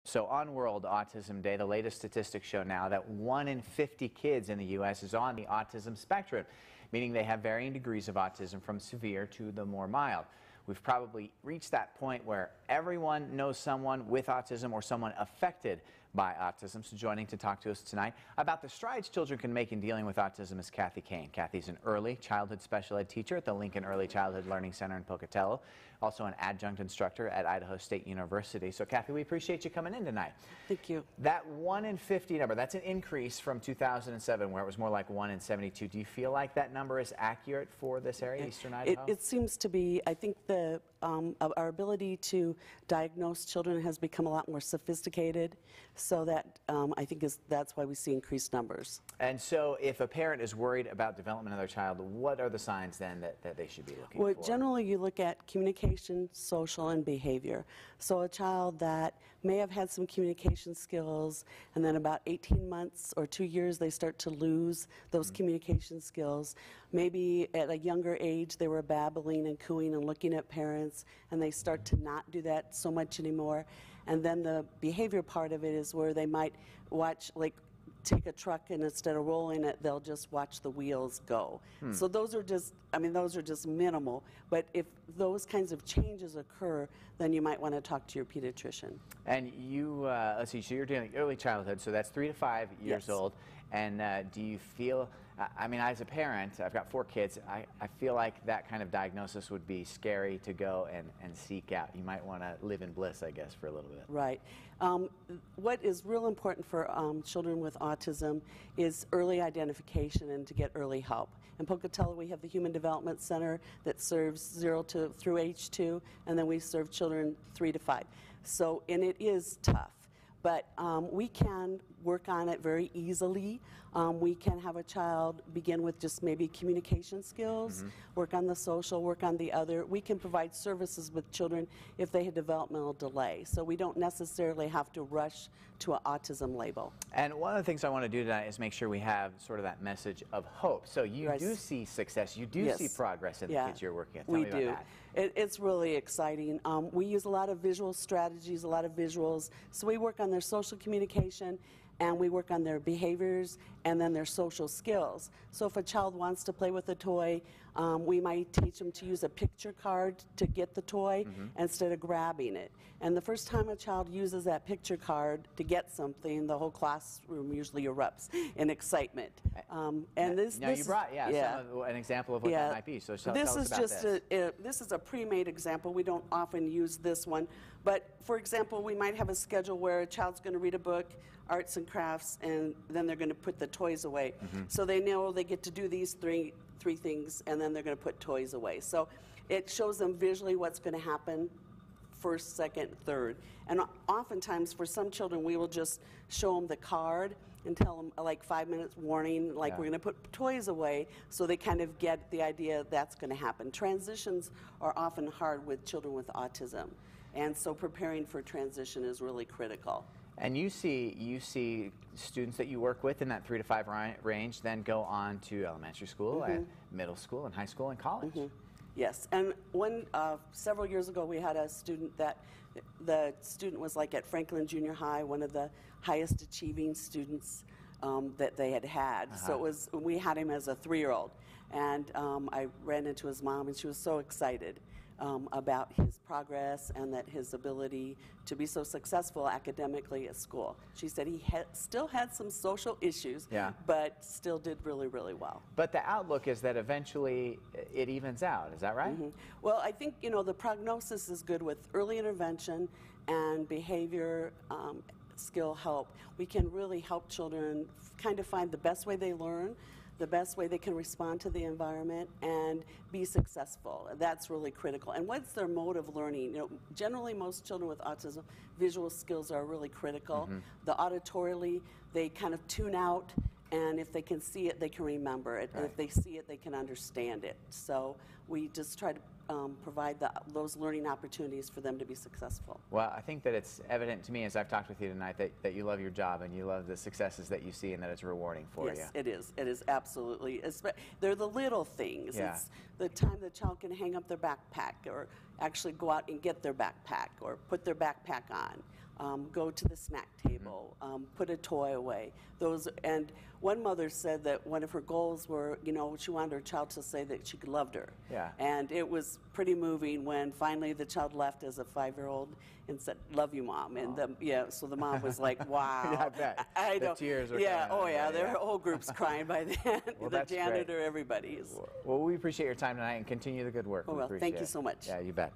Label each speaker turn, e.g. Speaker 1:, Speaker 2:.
Speaker 1: So on World Autism Day, the latest statistics show now that 1 in 50 kids in the U.S. is on the autism spectrum, meaning they have varying degrees of autism from severe to the more mild. We've probably reached that point where everyone knows someone with autism or someone affected by autism. So joining to talk to us tonight about the strides children can make in dealing with autism is Kathy Kane. Kathy's an early childhood special ed teacher at the Lincoln Early Childhood Learning Center in Pocatello, also an adjunct instructor at Idaho State University. So Kathy, we appreciate you coming in tonight.
Speaker 2: Thank you.
Speaker 1: That 1 in 50 number, that's an increase from 2007 where it was more like 1 in 72. Do you feel like that number is accurate for this area, Eastern Idaho?
Speaker 2: It seems to be. I think our ability to diagnose children has become a lot more sophisticated, so that I think that's why we see increased numbers.
Speaker 1: And so if a parent is worried about development of their child, what are the signs then that they should be looking for?
Speaker 2: Well, generally you look at communication, social, and behavior. So a child that may have had some communication skills, and then about 18 months or 2 years they start to lose those communication skills. Maybe at a younger age they were babbling and cooing and looking at parents, and they start to not do that so much anymore. And then the behavior part of it is where they might watch, like, take a truck, and instead of rolling it, they'll just watch the wheels go. So those are just, those are just minimal. But if those kinds of changes occur, then you might want to talk to your pediatrician.
Speaker 1: And you, let's see, so you're doing early childhood, so that's 3 to 5 years old. And do you feel, as a parent, I've got 4 kids, I feel like that kind of diagnosis would be scary to go and seek out. You might want to live in bliss, I guess, for a little bit.
Speaker 2: Right. What is real important for children with autism is early identification and to get early help. In Pocatello, we have the Human Development Center that serves 0 through age 2, and then we serve children 3 to 5. So, and it is tough. But we can work on it very easily. We can have a child begin with just maybe communication skills, work on the social, work on the other. We can provide services with children if they have developmental delay. So we don't necessarily have to rush to an autism label.
Speaker 1: And one of the things I want to do tonight is make sure we have sort of that message of hope. So you do see success, you do see progress in the kids you're working with. Tell me about that.
Speaker 2: It's really exciting. We use a lot of visual strategies, a lot of visuals. So we work on their social communication, and we work on their behaviors and then their social skills. So if a child wants to play with a toy, we might teach them to use a picture card to get the toy instead of grabbing it. And the first time a child uses that picture card to get something, the whole classroom usually erupts in excitement.
Speaker 1: You brought an example of what that might be. So tell us about this.
Speaker 2: This is a pre-made example. We don't often use this one. But for example, we might have a schedule where a child's going to read a book, arts and crafts, and then they're going to put the toys away. So they know they get to do these three things, and then they're going to put toys away. So it shows them visually what's going to happen first, second, third. And oftentimes for some children we will just show them the card and tell them like 5 minutes warning, like we're going to put toys away, so they kind of get the idea that's going to happen. Transitions are often hard with children with autism, and so preparing for transition is really critical.
Speaker 1: And you see students that you work with in that 3 to 5 range then go on to elementary school and middle school and high school and college.
Speaker 2: Yes, and several years ago we had a student that the student was like at Franklin Junior High, one of the highest achieving students that they had. So we had him as a 3-year-old, and I ran into his mom, and she was so excited about his progress and that his ability to be so successful academically at school. She said he still had some social issues, but still did really, really well.
Speaker 1: But the outlook is that eventually it evens out. Is that right?
Speaker 2: Well, I think the prognosis is good with early intervention and behavior skill help. We can really help children kind of find the best way they learn, the best way they can respond to the environment, and be successful. That's really critical. And what's their mode of learning? Generally most children with autism, visual skills are really critical. The auditorily, they kind of tune out, and if they can see it, they can remember it. And if they see it, they can understand it. So we just try to provide those learning opportunities for them to be successful.
Speaker 1: Well, I think that it's evident to me as I've talked with you tonight that you love your job and you love the successes that you see and that it's rewarding for you.
Speaker 2: Yes, it is. It is absolutely. They're the little things. It's the time the child can hang up their backpack or actually go out and get their backpack or put their backpack on. go to the snack table, put a toy away. And one mother said that one of her goals were, you know, she wanted her child to say that she loved her.
Speaker 1: Yeah.
Speaker 2: And it was pretty moving when finally the child left as a 5-year-old and said, "Love you, Mom." And so the mom was like, "Wow."
Speaker 1: Yeah, I bet.
Speaker 2: I
Speaker 1: The
Speaker 2: know.
Speaker 1: tears were
Speaker 2: Yeah.
Speaker 1: coming
Speaker 2: Oh
Speaker 1: out.
Speaker 2: yeah. Their whole group's crying by then.
Speaker 1: Well,
Speaker 2: the
Speaker 1: that's
Speaker 2: janitor,
Speaker 1: great.
Speaker 2: everybody is.
Speaker 1: Well, we appreciate your time tonight and continue the good work.
Speaker 2: Oh,
Speaker 1: We
Speaker 2: well,
Speaker 1: appreciate
Speaker 2: thank you
Speaker 1: it.
Speaker 2: so much.
Speaker 1: Yeah, you bet.